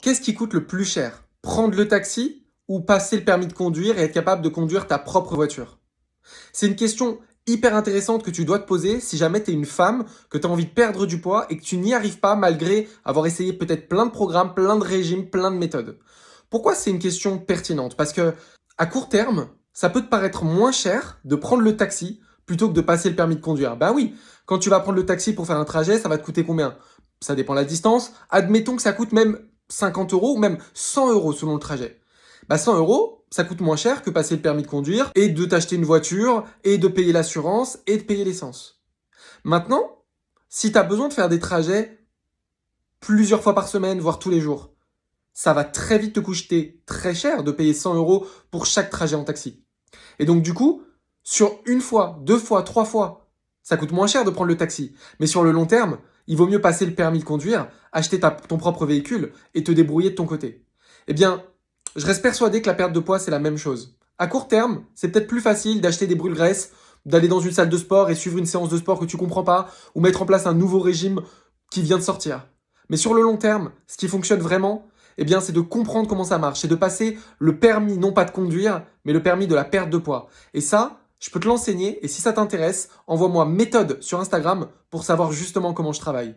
Qu'est-ce qui coûte le plus cher? Prendre le taxi ou passer le permis de conduire et être capable de conduire ta propre voiture? C'est une question hyper intéressante que tu dois te poser si jamais tu es une femme, que tu as envie de perdre du poids et que tu n'y arrives pas malgré avoir essayé peut-être plein de programmes, plein de régimes, plein de méthodes. Pourquoi c'est une question pertinente? Parce que à court terme, ça peut te paraître moins cher de prendre le taxi plutôt que de passer le permis de conduire. Ben oui, quand tu vas prendre le taxi pour faire un trajet, ça va te coûter combien? Ça dépend de la distance. Admettons que ça coûte même 50 euros ou même 100 euros selon le trajet. Bah 100 euros, ça coûte moins cher que passer le permis de conduire et de t'acheter une voiture et de payer l'assurance et de payer l'essence. Maintenant, si tu as besoin de faire des trajets plusieurs fois par semaine, voire tous les jours, ça va très vite te coûter très cher de payer 100 euros pour chaque trajet en taxi. Et donc du coup, sur une fois, deux fois, trois fois, ça coûte moins cher de prendre le taxi. Mais sur le long terme, il vaut mieux passer le permis de conduire, acheter ton propre véhicule et te débrouiller de ton côté. Eh bien, je reste persuadé que la perte de poids, c'est la même chose. À court terme, c'est peut-être plus facile d'acheter des brûle-graisses, d'aller dans une salle de sport et suivre une séance de sport que tu comprends pas, ou mettre en place un nouveau régime qui vient de sortir. Mais sur le long terme, ce qui fonctionne vraiment, eh bien, c'est de comprendre comment ça marche, c'est de passer le permis, non pas de conduire, mais le permis de la perte de poids. Et ça, je peux te l'enseigner, et si ça t'intéresse, envoie-moi méthode sur Instagram pour savoir justement comment je travaille.